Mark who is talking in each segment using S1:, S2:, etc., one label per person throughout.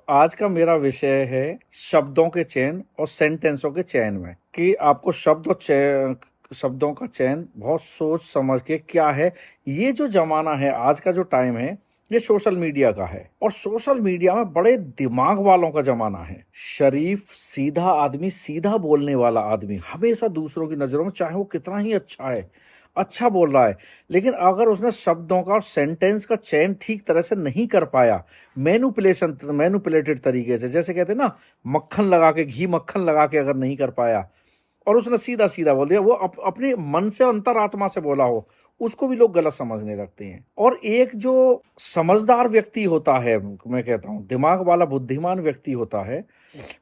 S1: आज का मेरा विषय है शब्दों के चयन और सेंटेंसों के चयन में कि आपको शब्दों का चयन बहुत सोच समझ के क्या है। ये जो जमाना है, आज का जो टाइम है, ये सोशल मीडिया का है और सोशल मीडिया में बड़े दिमाग वालों का जमाना है। शरीफ सीधा आदमी, सीधा बोलने वाला आदमी हमेशा दूसरों की नजरों में, चाहे वो कितना ही अच्छा है, अच्छा बोल रहा है, लेकिन अगर उसने शब्दों का और सेंटेंस का चयन ठीक तरह से नहीं कर पाया, मैनुपुलेटेड तरीके से, जैसे कहते हैं ना, मक्खन लगा के, घी मक्खन लगा के अगर नहीं कर पाया और उसने सीधा सीधा बोल दिया, वो अपने मन से, अंतरात्मा से बोला हो, उसको भी लोग गलत समझने लगते हैं। और एक जो समझदार व्यक्ति होता है, मैं कहता हूं दिमाग वाला बुद्धिमान व्यक्ति होता है,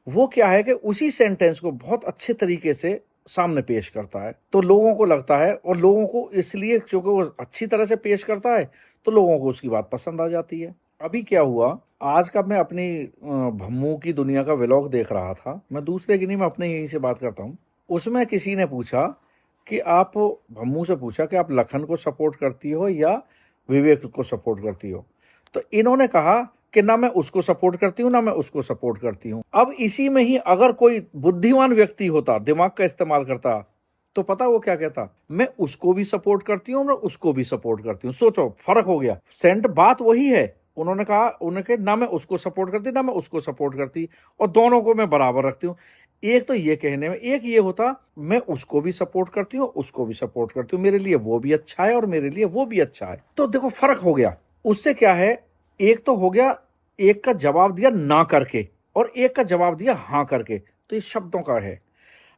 S1: वो क्या है कि उसी सेंटेंस को बहुत अच्छे तरीके से सामने पेश करता है, तो लोगों को लगता है, और लोगों को इसलिए क्योंकि वो अच्छी तरह से पेश करता है तो लोगों को उसकी बात पसंद आ जाती है। अभी क्या हुआ, आज का मैं अपनी भम्मू की दुनिया का व्लॉग देख रहा था, मैं दूसरे की नहीं, मैं अपने यहीं से बात करता हूँ। उसमें किसी ने पूछा कि आप, भम्मू से पूछा कि आप लखन को सपोर्ट करती हो या विवेक को सपोर्ट करती हो, तो इन्होंने कहा कि ना मैं उसको सपोर्ट करती हूं ना मैं उसको सपोर्ट करती हूं। अब इसी में ही अगर कोई बुद्धिमान व्यक्ति होता, दिमाग का इस्तेमाल करता, तो पता वो क्या कहता, मैं उसको भी सपोर्ट करती हूं, मैं उसको भी सपोर्ट करती हूं। सोचो, फर्क हो गया। बात वही है। उन्होंने कहा, उन्होंने ना मैं उसको सपोर्ट करती ना मैं उसको सपोर्ट करती, और दोनों को मैं बराबर रखती हूँ। एक तो ये कहने में, एक ये होता मैं उसको भी सपोर्ट करती हूँ, उसको भी सपोर्ट करती हूँ, मेरे लिए वो भी अच्छा है और मेरे लिए वो भी अच्छा है। तो देखो फर्क हो गया। उससे क्या है, एक तो हो गया, एक का जवाब दिया ना करके और एक का जवाब दिया हाँ करके, तो ये शब्दों का है।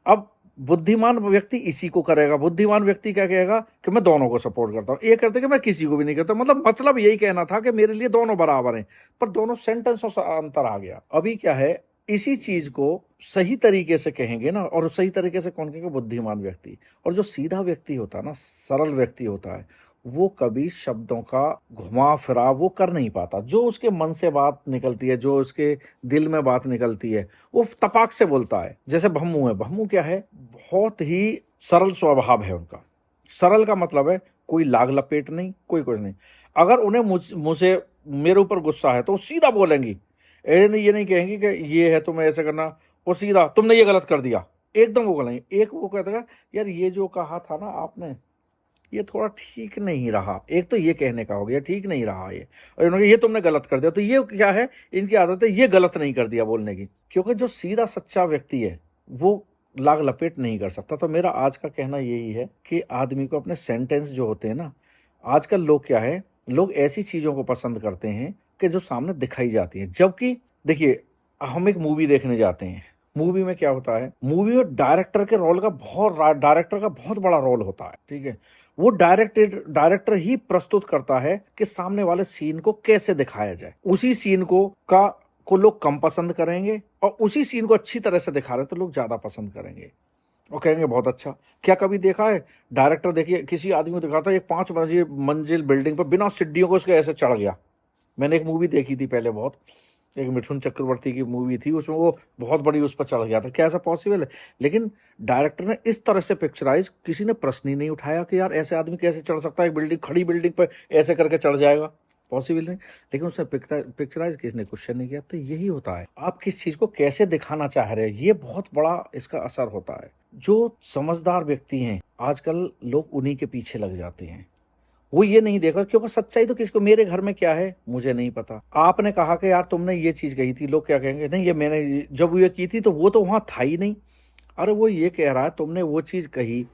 S1: अब बुद्धिमान व्यक्ति इसी को करेगा। बुद्धिमान व्यक्ति क्या कहेगा कि मैं दोनों को सपोर्ट करता हूं, एक कहते कि मैं किसी को भी नहीं करता। मतलब यही कहना था कि मेरे लिए दोनों बराबर हैं, पर दोनों सेंटेंसों से अंतर आ गया। अभी क्या है, इसी चीज को सही तरीके से कहेंगे ना, और सही तरीके से कौन कहेगा, बुद्धिमान व्यक्ति। और जो सीधा व्यक्ति होता है ना, सरल व्यक्ति होता है, वो कभी शब्दों का घुमा फिरा वो कर नहीं पाता। जो उसके मन से बात निकलती है, जो उसके दिल में बात निकलती है, वो तपाक से बोलता है। जैसे भम्मू है, भम्मू क्या है, बहुत ही सरल स्वभाव है उनका। सरल का मतलब है कोई लाग लपेट नहीं, कोई कुछ नहीं। अगर उन्हें मुझसे, मेरे ऊपर गुस्सा है तो वो सीधा बोलेंगी, ये नहीं कहेंगी कि ये है तुम्हें ऐसे करना, वो सीधा तुमने ये गलत कर दिया, एकदम वो बोलेंगे। एक वो कहता है, यार ये जो कहा था ना आपने, ये थोड़ा ठीक नहीं रहा। एक तो ये कहने का हो गया, ठीक नहीं रहा ये, और इन्होंने ये तुमने गलत कर दिया। तो ये क्या है, इनकी आदत है ये गलत नहीं कर दिया बोलने की, क्योंकि जो सीधा सच्चा व्यक्ति है वो लाग लपेट नहीं कर सकता। तो मेरा आज का कहना यही है कि आदमी को अपने सेंटेंस जो होते हैं ना, आजकल लोग क्या है, लोग ऐसी चीजों को पसंद करते हैं कि जो सामने दिखाई जाती है। जबकि देखिए, हम एक मूवी देखने जाते हैं, मूवी में क्या होता है, मूवी में डायरेक्टर का बहुत बड़ा रोल होता है, ठीक है। वो डायरेक्टर ही प्रस्तुत करता है कि सामने वाले सीन को कैसे दिखाया जाए। उसी सीन को लोग कम पसंद करेंगे, और उसी सीन को अच्छी तरह से दिखा रहे तो लोग ज्यादा पसंद करेंगे और कहेंगे बहुत अच्छा। क्या कभी देखा है डायरेक्टर, देखिए किसी आदमी को दिखाता है एक 5 मंजिल बिल्डिंग पर बिना सीढ़ियों को उसके ऐसे चढ़ गया। मैंने एक मूवी देखी थी पहले, बहुत, एक मिठुन चक्रवर्ती की मूवी थी, उसमें वो बहुत बड़ी उस पर चढ़ गया था। क्या ऐसा पॉसिबल है? लेकिन डायरेक्टर ने इस तरह से पिक्चराइज, किसी ने प्रश्न ही नहीं उठाया कि यार ऐसे आदमी कैसे चढ़ सकता है, खड़ी बिल्डिंग पर ऐसे करके चढ़ जाएगा, पॉसिबल नहीं। लेकिन उसने पिक्चराइज किसने क्वेश्चन नहीं किया। तो यही होता है, आप किस चीज को कैसे दिखाना चाह रहे हैं, ये बहुत बड़ा इसका असर होता है। जो समझदार व्यक्ति हैं आजकल, लोग उन्हीं के पीछे लग जाते हैं। वो ये नहीं देखा, क्योंकि सच्चाई तो किसको, मेरे घर में क्या है मुझे नहीं पता। आपने कहा कि यार तुमने ये चीज कही थी, लोग क्या कहेंगे, नहीं ये मैंने जब ये की थी तो वो तो वहां था ही नहीं। अरे वो ये कह रहा है तुमने वो चीज कही,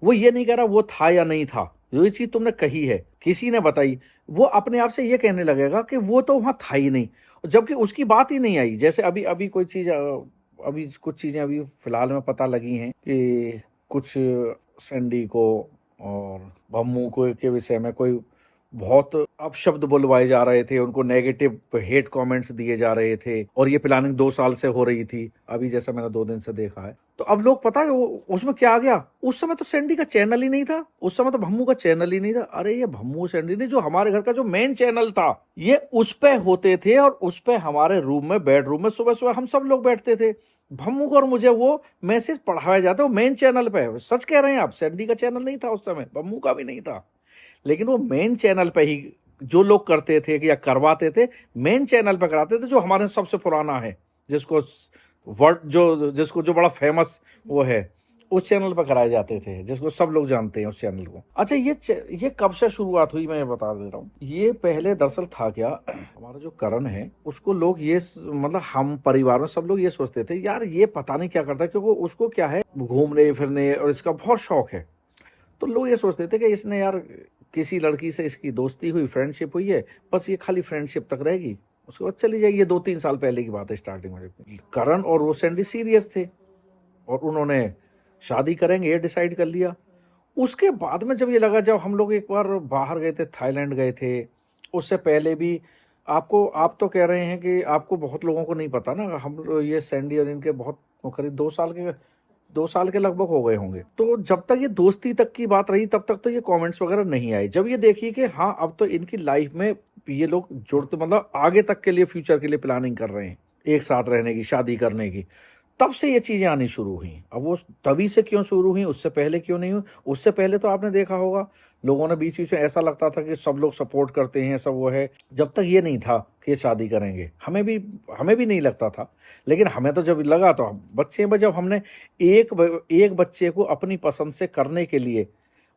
S1: वो ये नहीं कह रहा वो था या नहीं था। जो ये चीज तुमने कही है, किसी ने बताई, वो अपने आप से ये कहने लगेगा कि वो तो वहां था ही नहीं, जबकि उसकी बात ही नहीं आई। जैसे अभी अभी कोई चीज, अभी कुछ चीजें अभी फिलहाल में पता लगी हैं कि कुछ सैंडी को और भम्मू को के विषय में कोई बहुत अपशब्द बुलवाए जा रहे थे, उनको नेगेटिव हेट कमेंट्स दिए जा रहे थे, और ये प्लानिंग 2 साल से हो रही थी, अभी जैसा मैंने 2 दिन से देखा है। तो अब लोग, पता है उसमें क्या आ गया, उस समय तो सैंडी का चैनल ही नहीं था, उस समय तो भम्मू का चैनल ही नहीं था। अरे ये भम्मू सैंडी नहीं, जो हमारे घर का जो मेन चैनल था, ये उस पे होते थे, और उस पे हमारे रूम में, बेडरूम में सुबह सुबह हम सब लोग बैठते थे। भम्मू को और मुझे वो मैसेज पढ़ाया जाता है, वो मेन चैनल पे। सच कह रहे हैं आप, सैंडी का चैनल नहीं था उस समय, भम्मू का भी नहीं था, लेकिन वो मेन चैनल पे ही जो लोग करते थे कि या करवाते थे, मेन चैनल पे कराते थे जो हमारे सबसे पुराना है, जिसको वर्ड जिसको जो बड़ा फेमस वो है, उस चैनल पर कराए जाते थे, जिसको सब लोग जानते हैं उस चैनल को। अच्छा, ये कब से शुरुआत हुई मैं बता दे रहा हूँ। ये पहले दरअसल था क्या, हमारा जो करण है उसको लोग मतलब हम परिवार में सब लोग ये सोचते थे यार ये पता नहीं क्या करता है, क्योंकि उसको क्या है घूमने फिरने और इसका बहुत शौक है। तो लोग ये सोचते थे कि इसने यार किसी लड़की से इसकी दोस्ती हुई, फ्रेंडशिप हुई है, बस ये खाली फ्रेंडशिप तक रहेगी, उसके बाद चली जाएगी। ये 2-3 साल पहले की बात है, स्टार्टिंग में करण और वो सैंडी सीरियस थे और उन्होंने शादी करेंगे ये डिसाइड कर लिया। उसके बाद में जब ये लगा, जब हम लोग एक बार बाहर गए थे, थाईलैंड गए थे, उससे पहले भी आप तो कह रहे हैं कि आपको बहुत लोगों को नहीं पता ना, हम ये सैंडी और इनके बहुत करीब 2 साल के लगभग हो गए होंगे। तो जब तक ये दोस्ती तक की बात रही तब तक तो ये कमेंट्स वगैरह नहीं आए। जब ये देखिए कि हाँ अब तो इनकी लाइफ में ये लोग जुड़ते, मतलब आगे तक के लिए, फ्यूचर के लिए प्लानिंग कर रहे हैं, एक साथ रहने की, शादी करने की, तब से ये चीजें आनी शुरू हुई। अब वो तभी से क्यों शुरू हुई, उससे पहले क्यों नहीं हुई? उससे पहले तो आपने देखा होगा लोगों ने बीच बीच में ऐसा लगता था कि सब लोग सपोर्ट करते हैं, सब वो है। जब तक ये नहीं था कि ये शादी करेंगे, हमें भी नहीं लगता था। लेकिन हमें तो जब लगा, तो बच्चे में जब हमने एक बच्चे को अपनी पसंद से करने के लिए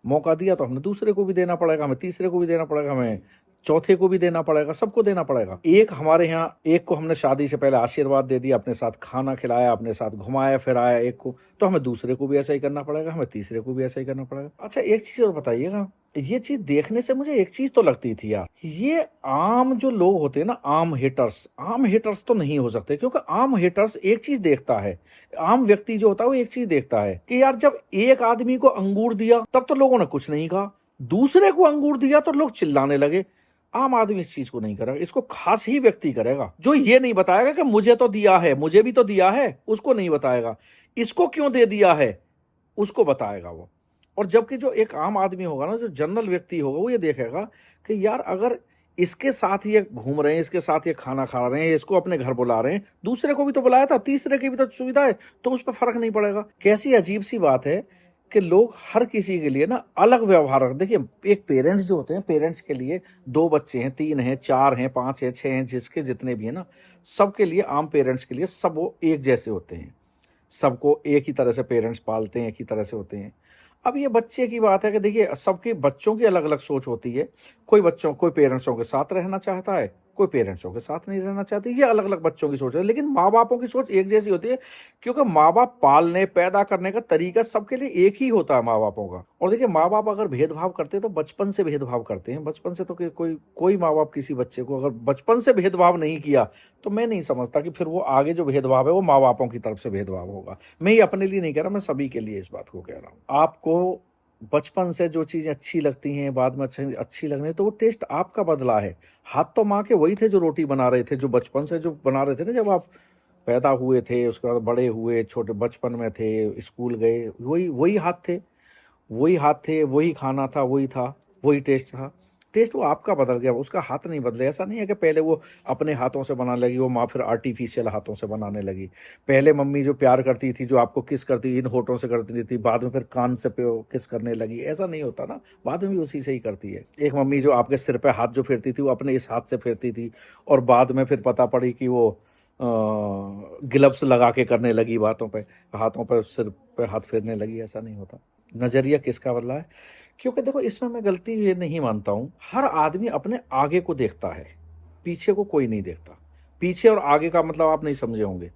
S1: मौका दिया, तो हमने दूसरे को भी देना पड़ेगा, हमें तीसरे को भी देना पड़ेगा, हमें चौथे को भी देना पड़ेगा, सबको देना पड़ेगा। एक हमारे यहाँ एक को हमने शादी से पहले आशीर्वाद दे दिया, अपने साथ खाना खिलाया, अपने साथ घुमाया फिराया एक को, तो हमें दूसरे को भी ऐसा ही करना पड़ेगा, हमें तीसरे को भी ऐसा ही करना पड़ेगा। अच्छा, एक चीज और बताइएगा, ये चीज देखने से मुझे एक चीज तो लगती थी यार, ये आम जो लोग होते हैं ना, आम हेटर्स तो नहीं हो सकते, क्योंकि आम हेटर्स एक चीज देखता है, आम व्यक्ति जो होता है वो एक चीज देखता है कि यार जब एक आदमी को अंगूर दिया तब तो लोगों ने कुछ नहीं कहा, दूसरे को अंगूर दिया तो लोग चिल्लाने लगे। आम आदमी इस चीज को नहीं करेगा, इसको खास ही व्यक्ति करेगा, जो ये नहीं बताएगा कि मुझे तो दिया है, मुझे भी तो दिया है, उसको नहीं बताएगा। इसको क्यों दे दिया है उसको बताएगा वो। और जबकि जो एक आम आदमी होगा ना, जो जनरल व्यक्ति होगा, वो ये देखेगा कि यार अगर इसके साथ ये घूम रहे हैं, इसके साथ ये खाना खा रहे हैं, इसको अपने घर बुला रहे हैं, दूसरे को भी तो बुलाया था, तीसरे की भी तो सुविधा है, तो उस पर फर्क नहीं पड़ेगा। कैसी अजीब सी बात है कि लोग हर किसी के लिए ना अलग व्यवहार रखते। देखिए, एक पेरेंट्स जो होते हैं, पेरेंट्स के लिए 2 बच्चे हैं, 3 हैं, 4 हैं, 5 हैं, 6 हैं, जिसके जितने भी हैं ना, सबके लिए, आम पेरेंट्स के लिए सब वो एक जैसे होते हैं, सबको एक ही तरह से पेरेंट्स पालते हैं, एक ही तरह से होते हैं। अब ये बच्चे की बात है कि देखिए, सबके बच्चों की अलग अलग सोच होती है। कोई पेरेंट्सों के साथ रहना चाहता है, कोई पेरेंट्सों के साथ नहीं रहना चाहती, ये अलग अलग बच्चों की सोच है। लेकिन माँ बापों की सोच एक जैसी होती है, क्योंकि माँ बाप पालने पैदा करने का तरीका सबके लिए एक ही होता है माँ बापों का। और देखिए, माँ बाप अगर भेदभाव करते हैं तो बचपन से भेदभाव करते हैं, बचपन से तो कोई माँ बाप किसी बच्चे को अगर बचपन से भेदभाव नहीं किया, तो मैं नहीं समझता कि फिर वो आगे जो भेदभाव है वो माँ बापों की तरफ से भेदभाव होगा। मैं ये अपने लिए नहीं कह रहा, मैं सभी के लिए इस बात को कह रहा हूँ। आपको बचपन से जो चीज़ें अच्छी लगती हैं, बाद में अच्छी लगने, तो वो टेस्ट आपका बदला है। हाथ तो माँ के वही थे जो रोटी बना रहे थे, जो बचपन से जो बना रहे थे ना, जब आप पैदा हुए थे, उसके बाद बड़े हुए, छोटे बचपन में थे, स्कूल गए, वही हाथ थे, वही खाना था, वही था, वही टेस्ट था। टेस्ट वो आपका बदल गया, उसका हाथ नहीं बदले। ऐसा नहीं है कि पहले वो अपने हाथों से बनाने लगी, वो माँ फिर आर्टिफिशियल हाथों से बनाने लगी। पहले मम्मी जो प्यार करती थी, जो आपको किस करती, इन होठों से करती थी, बाद में फिर कान से पे किस करने लगी, ऐसा नहीं होता ना, बाद में भी उसी से ही करती है। एक मम्मी जो आपके सिर पे हाथ जो फेरती थी, वो अपने इस हाथ से फेरती थी, और बाद में फिर पता पड़ी कि वो ग्लव्स लगा के करने लगी, हाथों पे सिर पे हाथ फेरने लगी। ऐसा नहीं होता। नजरिया किसका बदला है? क्योंकि देखो, इसमें मैं गलती ये नहीं मानता हूं, हर आदमी अपने आगे को देखता है, पीछे को कोई नहीं देखता। पीछे और आगे का मतलब आप नहीं समझे होंगे।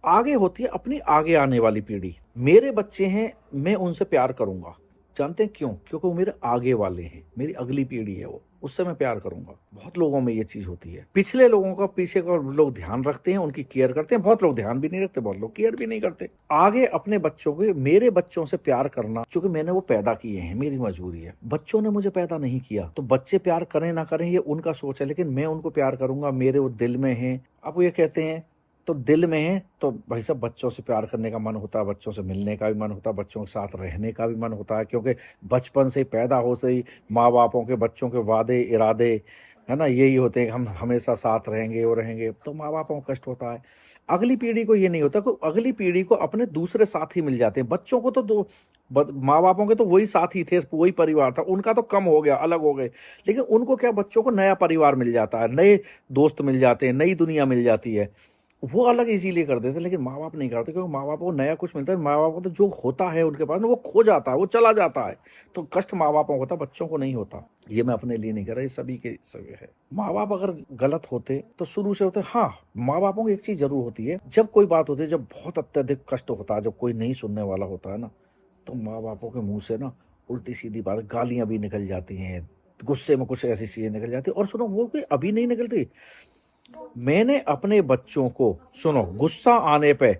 S1: आगे होती है अपनी आगे आने वाली पीढ़ी। मेरे बच्चे हैं, मैं उनसे प्यार करूंगा। जानते हैं क्यों? क्योंकि वो मेरे आगे वाले हैं, मेरी अगली पीढ़ी है, वो उससे मैं प्यार करूंगा। बहुत लोगों में ये चीज होती है। पिछले लोगों का, पीछे का लोग ध्यान रखते हैं, उनकी केयर करते हैं। बहुत लोग ध्यान भी नहीं रखते, बहुत लोग केयर भी नहीं करते। आगे अपने बच्चों के, मेरे बच्चों से प्यार करना, क्योंकि मैंने वो पैदा किए हैं, मेरी मजबूरी है। बच्चों ने मुझे पैदा नहीं किया, तो बच्चे प्यार करें ना करें ये उनका सोच है, लेकिन मैं उनको प्यार करूंगा, मेरे वो दिल में है। अब वो ये कहते हैं तो दिल में है, तो भाई साहब बच्चों से प्यार करने का मन होता है, बच्चों से मिलने का भी मन होता है, बच्चों के साथ रहने का भी मन होता है, क्योंकि बचपन से पैदा हो से ही माँ बापों के, बच्चों के वादे इरादे, है ना, यही होते हैं, हम हमेशा साथ रहेंगे और रहेंगे, तो माँ बापों को कष्ट होता है। अगली पीढ़ी को ये नहीं होता, कि अगली पीढ़ी को अपने दूसरे साथी मिल जाते हैं। बच्चों को तो माँ बापों के तो वही साथी थे, वही परिवार था, उनका तो कम हो गया, अलग हो गए, लेकिन उनको क्या, बच्चों को नया परिवार मिल जाता है, नए दोस्त मिल जाते हैं, नई दुनिया मिल जाती है। वो अलग इसीलिए कर देते, लेकिन माँ बाप नहीं करते, क्योंकि माँ बाप को नया कुछ मिलता है। माँ बाप को तो जो होता है उनके पास ना, वो खो जाता है, वो चला जाता है। तो कष्ट माँ बापों को होता, बच्चों को नहीं होता। ये मैं अपने लिए नहीं कर रहा, ये सभी के सभी है। माँ बाप अगर गलत होते तो शुरू से होते। हाँ, माँ बापों की एक चीज जरूर होती है, जब कोई बात होती है, जब बहुत अत्यधिक कष्ट होता है, जब कोई नहीं सुनने वाला होता है ना, तो माँ बापों के मुंह से ना उल्टी सीधी बात, गालियां भी निकल जाती हैं, गुस्से में कुछ ऐसी चीजें निकल जाती। और सुनो, वो कोई अभी नहीं निकलती। मैंने अपने बच्चों को, सुनो, गुस्सा आने पे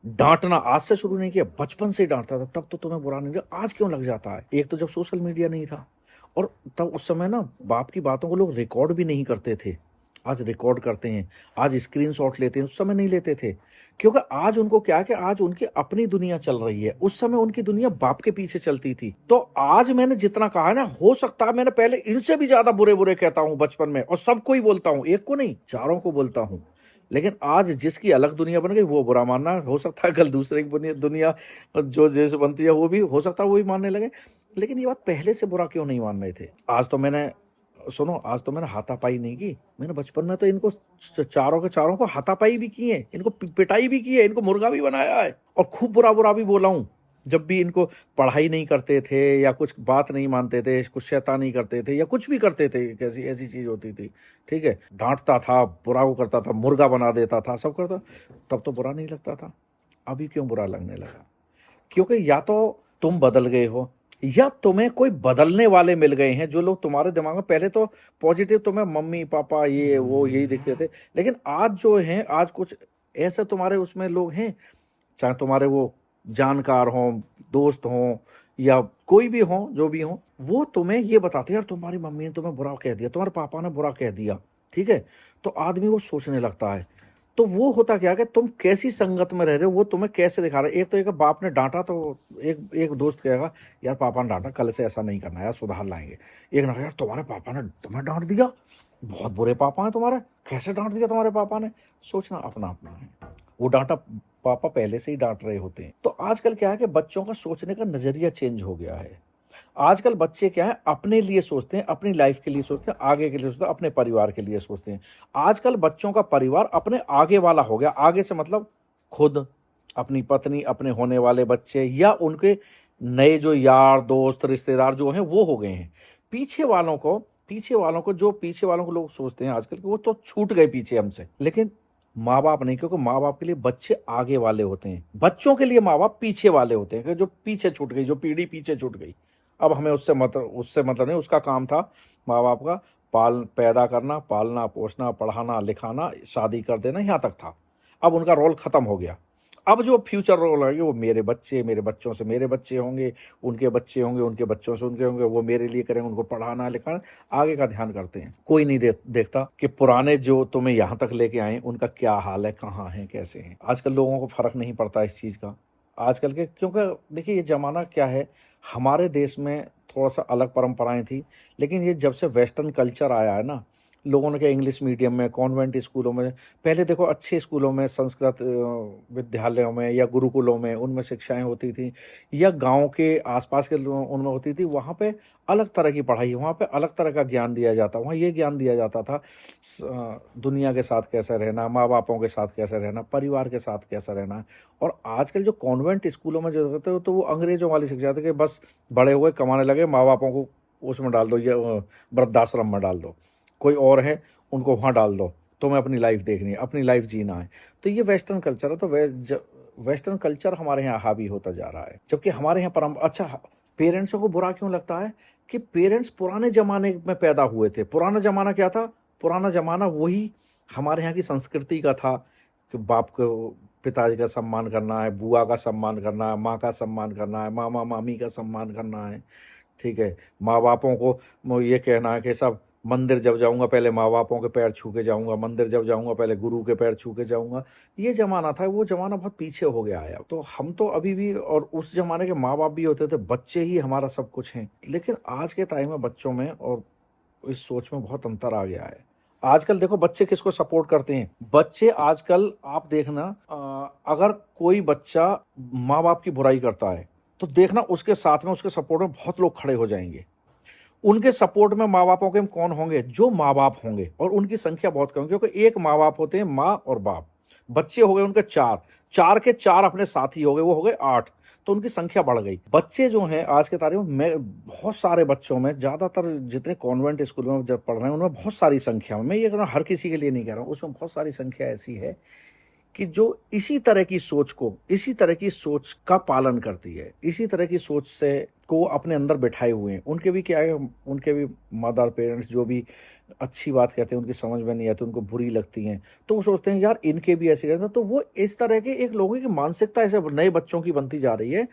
S1: डांटना आज से शुरू नहीं किया, बचपन से ही डांटता था, तब तो तुम्हें बुरा नहीं लगा, आज क्यों लग जाता है? एक तो जब सोशल मीडिया नहीं था, और तब उस समय ना बाप की बातों को लोग रिकॉर्ड भी नहीं करते थे। आज रिकॉर्ड करते हैं, आज स्क्रीनशॉट लेते हैं, उस समय नहीं लेते थे। क्योंकि आज उनको क्या है कि आज उनकी अपनी दुनिया चल रही है, उस समय उनकी दुनिया बाप के पीछे चलती थी। तो आज मैंने जितना कहा है ना, हो सकता है मैंने पहले इनसे भी ज्यादा बुरे बुरे कहता हूं बचपन में, और सबको ही बोलता हूं, एक को नहीं, चारों को बोलता हूं। लेकिन आज जिसकी अलग दुनिया बन गई, वो बुरा मानना हो सकता है, कल दूसरे की दुनिया जो जैसे बनती है, वो भी हो सकता है वो भी मानने लगे। लेकिन ये बात पहले से बुरा क्यों नहीं मान रहे थे? आज तो मैंने, सुनो, आज तो मैंने हाथापाई नहीं की। मैंने बचपन में तो इनको चारों के चारों को हाथापाई भी की है, इनको पिटाई भी की है, इनको मुर्गा भी बनाया है, और खूब बुरा बुरा भी बोला हूं। जब भी इनको पढ़ाई नहीं करते थे, या कुछ बात नहीं मानते थे, कुछ शैतानी करते थे, या कुछ भी करते थे, कैसी ऐसी चीज होती थी, ठीक है, डांटता था, बुरा को करता था, मुर्गा बना देता था, सब करता, तब तो बुरा नहीं लगता था। अभी क्यों बुरा लगने लगा? क्योंकि या तो तुम बदल गए हो, या तुम्हें कोई बदलने वाले मिल गए हैं, जो लोग तुम्हारे दिमाग में पहले तो पॉजिटिव, तुम्हें मम्मी पापा ये वो यही दिखते थे, लेकिन आज जो हैं, आज कुछ ऐसे तुम्हारे उसमें लोग हैं, चाहे तुम्हारे वो जानकार हों, दोस्त हों, या कोई भी हो, जो भी हो, वो तुम्हें ये बताते हैं, यार तुम्हारी मम्मी ने तुम्हें बुरा कह दिया, तुम्हारे पापा ने बुरा कह दिया, ठीक है, तो आदमी वो सोचने लगता है। तो वो होता क्या कि तुम कैसी संगत में रह रहे हो, वो तुम्हें कैसे दिखा रहे हो। एक तो एक बाप ने डांटा, तो एक दोस्त कहेगा, यार पापा ने डांटा, कल से ऐसा नहीं करना, यार सुधार लाएंगे। एक ना, यार तुम्हारे पापा ने तुम्हें डांट दिया, बहुत बुरे पापा हैं तुम्हारे, कैसे डांट दिया तुम्हारे पापा ने। सोचना अपना अपना है, वो डांटा पापा पहले से ही डांट रहे होते हैं। तो आजकल क्या है कि बच्चों का सोचने का नजरिया चेंज हो गया है। आजकल बच्चे क्या है, अपने लिए सोचते हैं, अपनी लाइफ के लिए सोचते हैं, आगे के लिए सोचते हैं, अपने परिवार के लिए सोचते हैं। आजकल बच्चों का परिवार अपने आगे वाला हो गया। आगे से मतलब खुद, अपनी पत्नी, अपने होने वाले बच्चे, या उनके नए जो यार दोस्त रिश्तेदार जो हैं, वो हो गए हैं। पीछे वालों को लोग सोचते हैं आजकल कि वो तो छूट गए पीछे हमसे, लेकिन माँ बाप नहीं, क्योंकि माँ बाप के लिए बच्चे आगे वाले होते हैं, बच्चों के लिए माँ बाप पीछे वाले होते हैं, कि जो पीछे छूट गई, जो पीढ़ी पीछे छूट गई। अब हमें उससे मतलब नहीं, उसका काम था माँ बाप का पैदा करना, पालना पोसना, पढ़ाना लिखाना, शादी कर देना, यहाँ तक था। अब उनका रोल खत्म हो गया। अब जो फ्यूचर रोल है, वो मेरे बच्चे, मेरे बच्चों से मेरे बच्चे होंगे, उनके बच्चे होंगे, उनके बच्चों से उनके होंगे, वो मेरे लिए करेंगे, उनको पढ़ाना लिखाना, आगे का ध्यान करते हैं। कोई नहीं देखता कि पुराने जो तुम्हें यहाँ तक लेके आए, उनका क्या हाल है, कहाँ है, कैसे हैं। आजकल लोगों को फर्क नहीं पड़ता इस चीज़ का, आजकल के, क्योंकि देखिए ये जमाना क्या है, हमारे देश में थोड़ा सा अलग परंपराएं थी, लेकिन ये जब से वेस्टर्न कल्चर आया है ना, लोगों ने क्या, इंग्लिश मीडियम में, कॉन्वेंट स्कूलों में, पहले देखो अच्छे स्कूलों में, संस्कृत विद्यालयों में या गुरुकुलों में, उनमें शिक्षाएं होती थी, या गांव के आसपास के उनमें होती थी, वहाँ पे अलग तरह की पढ़ाई, वहाँ पे अलग तरह का ज्ञान दिया जाता, वहाँ ये ज्ञान दिया जाता था, दुनिया के साथ कैसे रहना, माँ बापों के साथ कैसे रहना, परिवार के साथ कैसे रहना। और आजकल जो कॉन्वेंट स्कूलों में जो होते हो, तो वो अंग्रेजों वाली शिक्षा थी, कि बस बड़े हुए कमाने लगे, माँ बापों को उसमें डाल दो, ये वृद्धाश्रम में डाल दो, कोई और है उनको वहाँ डाल दो, तुम्हें अपनी लाइफ देखनी है, अपनी लाइफ जीना है। तो ये वेस्टर्न कल्चर है। तो वेस्टर्न कल्चर हमारे यहाँ हावी होता जा रहा है, जबकि हमारे यहाँ परंपरा। अच्छा, पेरेंट्सों को बुरा क्यों लगता है? कि पेरेंट्स पुराने जमाने में पैदा हुए थे। पुराना जमाना क्या था? पुराना जमाना वही हमारे यहाँ की संस्कृति का था, कि बाप को, पिताजी का सम्मान करना है, बुआ का सम्मान करना है, माँ का सम्मान करना है, मामा मामी का सम्मान करना है, ठीक है। माँ बापों को ये कहना है कि सब, मंदिर जब जाऊंगा पहले माँ बापों के पैर छू के जाऊंगा, मंदिर जब जाऊंगा पहले गुरु के पैर छू के जाऊंगा। ये जमाना था, वो जमाना बहुत पीछे हो गया है। तो हम तो अभी भी, और उस जमाने के माँ बाप भी होते थे, बच्चे ही हमारा सब कुछ हैं। लेकिन आज के टाइम में बच्चों में और इस सोच में बहुत अंतर आ गया है। आजकल देखो बच्चे किसको सपोर्ट करते हैं, बच्चे आजकल आप देखना, अगर कोई बच्चा माँ बाप की बुराई करता है तो देखना उसके साथ में, उसके सपोर्ट में बहुत लोग खड़े हो जाएंगे। उनके सपोर्ट में माँ बापों के कौन होंगे, जो माँ बाप होंगे, और उनकी संख्या बहुत कम, क्योंकि एक माँ बाप होते हैं, माँ और बाप, बच्चे हो गए उनके चार, चार के चार अपने साथी हो गए, वो हो गए 8, तो उनकी संख्या बढ़ गई। बच्चे जो हैं आज के तारीख में, मैं बहुत सारे बच्चों में, ज्यादातर जितने कॉन्वेंट स्कूल में जब पढ़ रहे हैं उनमें बहुत सारी संख्या में, मैं ये कह रहा हूँ हर किसी के लिए नहीं कह रहा हूँ, उसमें बहुत सारी संख्या ऐसी है कि जो इसी तरह की सोच को, इसी तरह की सोच का पालन करती है, इसी तरह की सोच से को अपने अंदर बैठाए हुए हैं। उनके भी क्या है, उनके भी मदर पेरेंट्स जो भी अच्छी बात कहते हैं उनकी समझ में नहीं आती, उनको बुरी लगती हैं, तो वो सोचते हैं यार इनके भी ऐसे रहते हैं, तो वो इस तरह के एक लोगों की मानसिकता ऐसे नए बच्चों की बनती जा रही है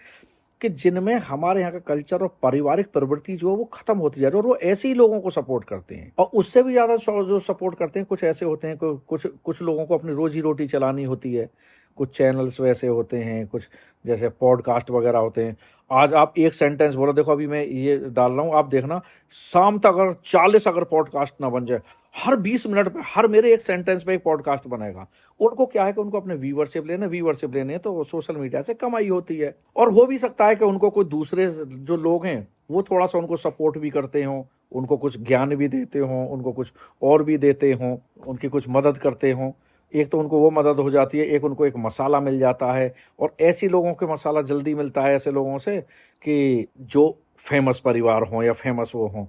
S1: कि जिनमें हमारे यहाँ का कल्चर और पारिवारिक प्रवृत्ति जो है वो खत्म होती जा रही है, और वो ऐसे ही लोगों को सपोर्ट करते हैं। और उससे भी ज्यादा जो सपोर्ट करते हैं कुछ ऐसे होते हैं, कुछ कुछ लोगों को अपनी रोजी रोटी चलानी होती है, कुछ चैनल्स वैसे होते हैं, कुछ जैसे पॉडकास्ट वगैरह होते हैं। आज आप एक सेंटेंस बोलो, देखो अभी मैं ये डाल रहा हूँ, आप देखना शाम तक अगर 40 अगर पॉडकास्ट ना बन जाए, हर 20 मिनट पे हर मेरे एक सेंटेंस पे एक पॉडकास्ट बनेगा। उनको क्या है कि उनको अपने व्यूवरशिप लेने तो सोशल मीडिया से कमाई होती है, और हो भी सकता है कि उनको कोई दूसरे जो लोग हैं वो थोड़ा सा उनको सपोर्ट भी करते हों, उनको कुछ ज्ञान भी देते हों, उनको कुछ और भी देते हों, उनकी कुछ मदद करते हों। एक तो उनको वो मदद हो जाती है, एक उनको एक मसाला मिल जाता है, और ऐसी लोगों के मसाला जल्दी मिलता है ऐसे लोगों से कि जो फेमस परिवार हों या फेमस वो हों।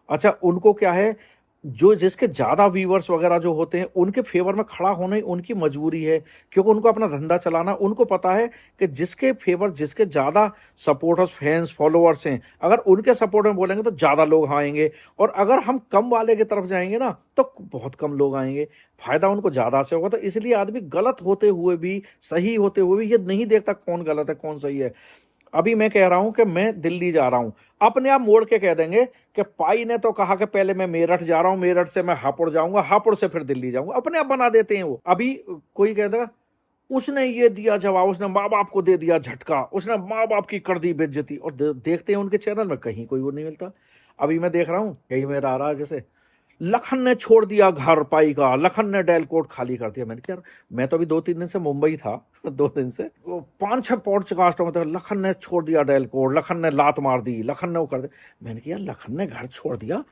S1: अच्छा, उनको क्या है, जो जिसके ज्यादा व्यूअर्स वगैरह जो होते हैं उनके फेवर में खड़ा होना ही उनकी मजबूरी है, क्योंकि उनको अपना धंधा चलाना, उनको पता है कि जिसके फेवर, जिसके ज्यादा सपोर्टर्स, फैंस, फॉलोअर्स हैं, अगर उनके सपोर्ट में बोलेंगे तो ज्यादा लोग आएंगे, और अगर हम कम वाले की तरफ जाएंगे ना तो बहुत कम लोग आएंगे, फायदा उनको ज्यादा से होगा। तो इसलिए आदमी गलत होते हुए भी, सही होते हुए भी ये नहीं देखता कौन गलत है कौन सही है। अभी मैं कह रहा हूं कि मैं दिल्ली जा रहा हूं, अपने आप मोड़ के कह देंगे कि पाई ने तो कहा कि पहले मैं मेरठ जा रहा हूं, मेरठ से मैं हापुड़ जाऊंगा, हापुड़ से फिर दिल्ली जाऊंगा, अपने आप बना देते हैं वो। अभी कोई कहता उसने ये दिया जवाब, उसने माँ बाप को दे दिया झटका, उसने माँ बाप की कर दी बेइज्जती, और देखते हैं उनके चैनल में कहीं कोई वो नहीं मिलता। अभी मैं देख रहा हूं, कहीं मेरा आ रहा है जैसे लखन ने छोड़ दिया घर पाई का, लखन ने डेलकोट खाली कर दिया। मैंने कहा यार, मैं तो अभी 2-3 दिन से मुंबई था 2 दिन से, वो 5-6 पॉडकास्ट में तो लखन ने छोड़ दिया डेलकोट, लखन ने लात मार दी, लखन ने वो कर दिया। मैंने कहा यार लखन ने घर छोड़ दिया,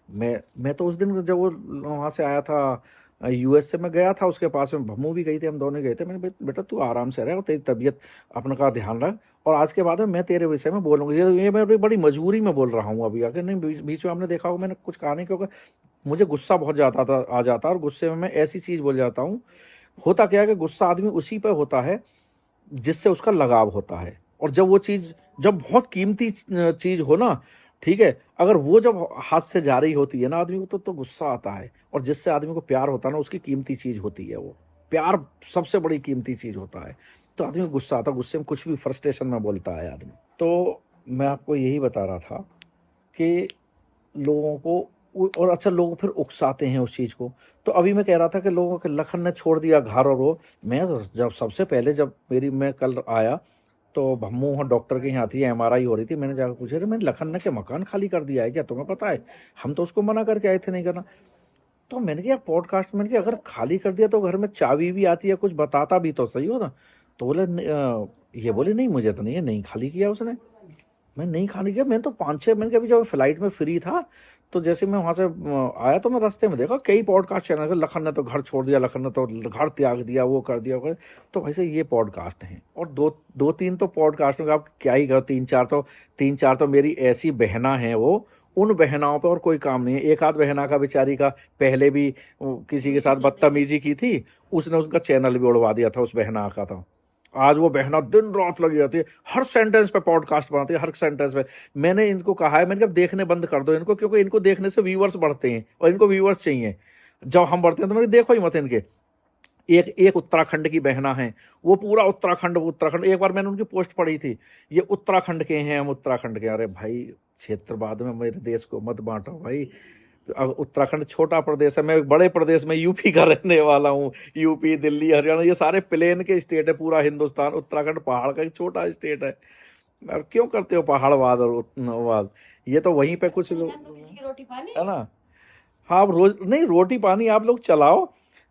S1: मैं तो उस दिन जब वो वहां से आया था यूएस से, मैं गया था उसके पास में, भम्मू भी गई थी, हम दोनों गए थे। मैंने बेटा तू आराम से रह और तेरी तबीयत अपना का ध्यान रख, और आज के बाद में मैं तेरे विषय में बोलूंगा, ये मैं बड़ी मजबूरी में बोल रहा हूँ अभी आके, नहीं बीच में आपने देखा होगा मैंने कुछ कहा नहीं, क्योंकि मुझे गुस्सा बहुत जाता था, आ जाता, और गुस्से में मैं ऐसी चीज बोल जाता हूँ। होता क्या है कि गुस्सा आदमी उसी पे होता है जिससे उसका लगाव होता है, और जब वो चीज, जब बहुत कीमती चीज हो ना, ठीक है, अगर वो जब हाथ से जा रही होती है ना आदमी को, तो गुस्सा आता है। और जिससे आदमी को प्यार होता है ना, उसकी कीमती चीज होती है वो, प्यार सबसे बड़ी कीमती चीज होता है, तो आदमी को गुस्सा आता है, गुस्से में कुछ भी फ्रस्ट्रेशन में बोलता है आदमी। तो मैं आपको यही बता रहा था कि लोगों को और अच्छा, लोग फिर उकसाते हैं उस चीज को। तो अभी मैं कह रहा था कि लोगों के लखन ने छोड़ दिया घर, और वो, मैं जब सबसे पहले जब मैं कल आया तो भम्मू वहाँ डॉक्टर के यहाँ थी, एमआरआई हो रही थी, मैंने जाकर पूछा अरे मैंने लखन ने के मकान खाली कर दिया है क्या, तुम्हें पता है? हम तो उसको मना करके आए थे नहीं करना। तो मैंने कहा पॉडकास्ट, मैंने कहा अगर खाली कर दिया तो घर में चाबी भी आती है, कुछ बताता भी तो सही होता। तो बोले ये बोले नहीं मुझे तो नहीं है, नहीं खाली किया उसने। मैं नहीं खाने गया, मैं तो 5-6, मैंने कभी जब फ्लाइट में फ्री था तो जैसे मैं वहां से आया तो मैं रास्ते में देखा कई पॉडकास्ट चैनल, लखन ने तो घर छोड़ दिया, लखन ने तो घर त्याग दिया, वो कर दिया, वो कर। तो वैसे ये पॉडकास्ट हैं, और दो तीन तो पॉडकास्ट में आप क्या ही करो, तीन चार तो मेरी ऐसी बहना है, वो उन बहनाओं पे और कोई काम नहीं है। एक आध बहना का बेचारी का पहले भी किसी के साथ बदतमीजी की थी, उसने उसका चैनल भी उड़वा दिया था उस बहना का। था आज वो बहना दिन रात लगी रहती है, हर सेंटेंस पे पॉडकास्ट बनाती है, हर सेंटेंस पे। मैंने इनको कहा है, मैंने कहा देखने बंद कर दो इनको, क्योंकि इनको देखने से व्यूअर्स बढ़ते हैं और इनको व्यूअर्स चाहिए। जब हम बढ़ते हैं तो मैंने देखो ही मत इनके। एक एक उत्तराखंड की बहना है, वो पूरा उत्तराखंड, एक बार मैंने उनकी पोस्ट पढ़ी थी, ये उत्तराखंड के हैं, हम उत्तराखंड के। अरे भाई क्षेत्रवाद में मेरे देश को मत बांटो भाई, उत्तराखंड छोटा प्रदेश है, मैं एक बड़े प्रदेश में यूपी का रहने वाला हूँ। यूपी, दिल्ली, हरियाणा ये सारे प्लेन के स्टेट है, पूरा हिंदुस्तान। उत्तराखंड पहाड़ का एक छोटा स्टेट है। अब क्यों करते हो पहाड़वाद और वाद? ये तो वहीं पे कुछ लोग, है ना, हाँ, आप रोज नहीं, रोटी पानी आप लोग चलाओ।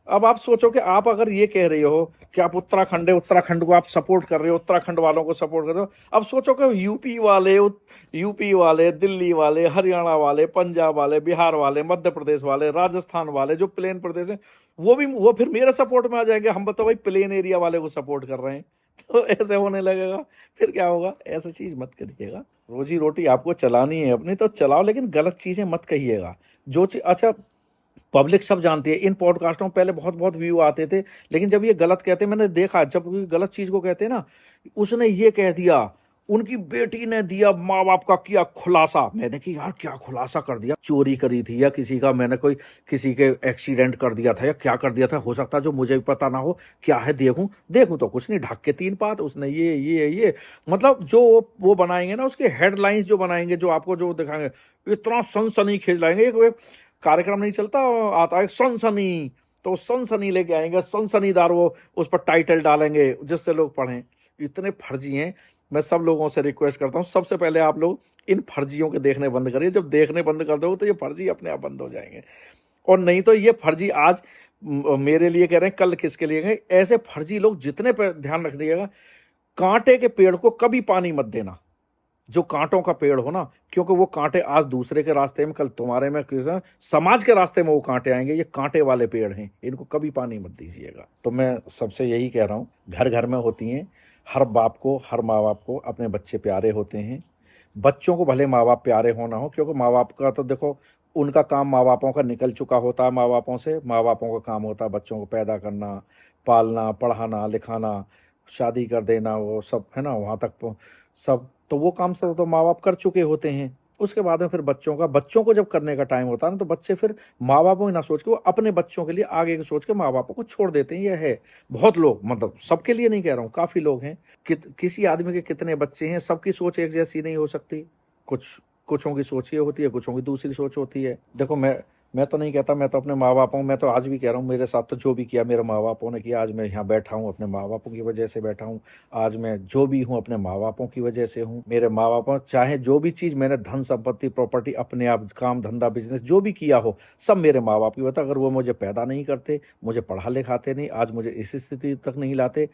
S1: अब आप सोचो कि आप अगर ये कह रहे हो कि आप उत्तराखंड है, उत्तराखंड को आप सपोर्ट कर रहे हो, उत्तराखंड वालों को सपोर्ट कर रहे हो। अब सोचो कि यूपी वाले, दिल्ली वाले, हरियाणा वाले, पंजाब वाले, बिहार वाले, मध्य प्रदेश वाले, राजस्थान वाले जो प्लेन प्रदेश है, वो फिर मेरे सपोर्ट में आ जाएंगे। हम बताओ भाई, प्लेन एरिया वाले को सपोर्ट कर रहे हैं। तो ऐसे होने लगेगा, फिर क्या होगा? ऐसा चीज मत करिएगा। रोजी रोटी आपको चलानी है अपनी तो चलाओ, लेकिन गलत चीजें मत कहिएगा। जो चीज अच्छा, पब्लिक सब जानती है, इन पॉडकास्टों में पहले बहुत बहुत व्यू आते थे, लेकिन जब ये गलत कहते, मैंने देखा जब कोई गलत चीज को कहते हैं ना, उसने ये कह दिया, उनकी बेटी ने दिया माँ बाप का किया खुलासा। मैंने कि यार क्या खुलासा कर दिया? चोरी करी थी या किसी का मैंने कोई किसी के एक्सीडेंट कर दिया था या क्या कर दिया था? हो सकता है जो मुझे भी पता ना हो। क्या है? देखूं तो कुछ नहीं, ढक के तीन पात उसने ये मतलब जो वो बनाएंगे ना, उसके हेडलाइंस जो बनाएंगे, जो आपको जो दिखाएंगे, इतना सनसनी खिलाएंगे। एक कार्यक्रम नहीं चलता, आता है सनसनी, तो सनसनी लेके आएंगे, सनसनीदार वो उस पर टाइटल डालेंगे जिससे लोग पढ़ें। इतने फर्जी हैं। मैं सब लोगों से रिक्वेस्ट करता हूँ, सबसे पहले आप लोग इन फर्जियों के देखने बंद करिए। जब देखने बंद कर दोगे तो ये फर्जी अपने आप बंद हो जाएंगे। और नहीं तो ये फर्जी आज मेरे लिए कह रहे हैं, कल किसके लिए कहें? ऐसे फर्जी लोग जितने पे ध्यान रख दिएगा, कांटे के पेड़ को कभी पानी मत देना, जो कांटों का पेड़ हो ना, क्योंकि वो कांटे आज दूसरे के रास्ते में, कल तुम्हारे में, किसी समाज के रास्ते में वो कांटे आएंगे। ये कांटे वाले पेड़ हैं, इनको कभी पानी मत दीजिएगा। तो मैं सबसे यही कह रहा हूँ, घर घर में होती हैं। हर बाप को, हर माँ बाप को अपने बच्चे प्यारे होते हैं। बच्चों को भले माँ बाप प्यारे होना हो, क्योंकि माँ बाप का तो देखो, उनका काम माँ बापों का निकल चुका होता है। माँ बापों से, माँ बापों का काम होता है बच्चों को पैदा करना, पालना, पढ़ाना, लिखाना, शादी कर देना, वो सब है ना, वहाँ तक सब तो वो काम सब तो माँ बाप कर चुके होते हैं। उसके बाद में फिर बच्चों को जब करने का टाइम होता है ना, तो बच्चे फिर माँ बापों की ना सोच के वो अपने बच्चों के लिए आगे की सोच के माँ बापों को छोड़ देते हैं। यह है, बहुत लोग, मतलब सबके लिए नहीं कह रहा हूँ, काफी लोग हैं। किसी आदमी के कितने बच्चे हैं, सबकी सोच एक जैसी नहीं हो सकती। कुछ कुछों की सोच ये होती है, कुछों की दूसरी सोच होती है। देखो, मैं तो नहीं कहता, मैं तो अपने माँ बापों, मैं तो आज भी कह रहा हूँ, मेरे साथ तो जो भी किया मेरे माँ बापों ने किया। आज मैं यहाँ बैठा हूँ अपने माँ बापों की वजह से बैठा हूँ। आज मैं जो भी हूँ अपने माँ बापों की वजह से हूँ। मेरे माँ बापों, चाहे जो भी चीज़ मैंने धन संपत्ति प्रॉपर्टी अपने आप काम धंधा बिजनेस जो भी किया हो, सब मेरे माँ बाप की वजह। अगर वो मुझे पैदा नहीं करते, मुझे पढ़ा लिखाते नहीं, आज मुझे इस स्थिति तक नहीं लाते,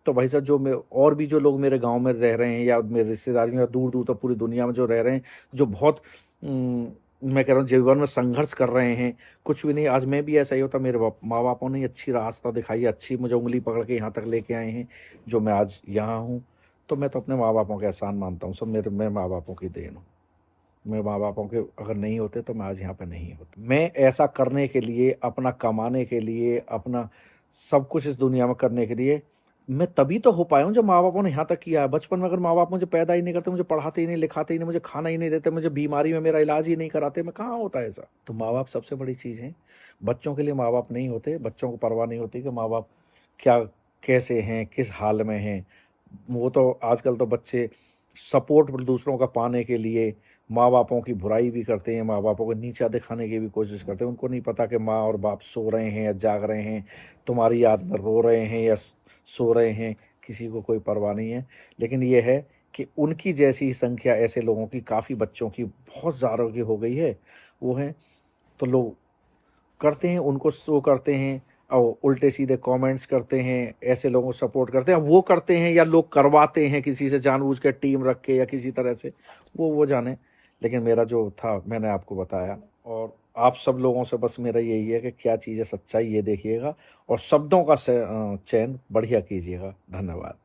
S1: तो भाई साहब, जो मैं और भी जो लोग मेरे गांव में रह रहे हैं या मेरे रिश्तेदारी में, दूर दूर तक पूरी दुनिया में जो रह रहे हैं, जो बहुत मैं कह रहा हूँ जीवन में संघर्ष कर रहे हैं, कुछ भी नहीं, आज मैं भी ऐसा ही होता। मेरे माँ बापों ने अच्छी रास्ता दिखाई, अच्छी मुझे उंगली पकड़ के यहाँ तक लेके आए हैं, जो मैं आज यहाँ हूँ। तो मैं तो अपने माँ बापों का एहसान मानता हूँ, सब मैं माँ बापों की देन हूँ। मेरे माँ बापों के अगर नहीं होते तो मैं आज यहाँ पे नहीं होता। मैं ऐसा करने के लिए, अपना कमाने के लिए, अपना सब कुछ इस दुनिया में करने के लिए, मैं तभी तो हो पाया हूँ जब माँ बापों ने यहाँ तक किया है। बचपन में अगर माँ बाप मुझे पैदा ही नहीं करते, मुझे पढ़ाते ही नहीं, लिखाते ही नहीं, मुझे खाना ही नहीं देते, मुझे बीमारी में मेरा इलाज ही नहीं कराते, मैं कहाँ होता है ऐसा? तो माँ बाप सबसे बड़ी चीज़ है। बच्चों के लिए माँ बाप नहीं होते, बच्चों को परवाह नहीं होती कि माँ बाप क्या, कैसे हैं, किस हाल में हैं। वो तो आजकल तो बच्चे सपोर्ट दूसरों का पाने के लिए माँ बापों की बुराई भी करते हैं, माँ बापों को नीचा दिखाने की भी कोशिश करते हैं। उनको नहीं पता कि माँ और बाप सो रहे हैं या जाग रहे हैं, तुम्हारी याद में रो रहे हैं या सो रहे हैं, किसी को कोई परवाह नहीं है। लेकिन ये है कि उनकी जैसी संख्या ऐसे लोगों की, काफ़ी बच्चों की बहुत ज़्यादा की हो गई है। वो है, तो लोग करते हैं, उनको शो करते हैं और उल्टे सीधे कमेंट्स करते हैं, ऐसे लोगों को सपोर्ट करते हैं। वो करते हैं या लोग करवाते हैं किसी से जानबूझ के टीम रख के या किसी तरह से, वो जाने। लेकिन मेरा जो था मैंने आपको बताया, और आप सब लोगों से बस मेरा यही है कि क्या चीज़ है सच्चाई ये देखिएगा, और शब्दों का चयन बढ़िया कीजिएगा। धन्यवाद।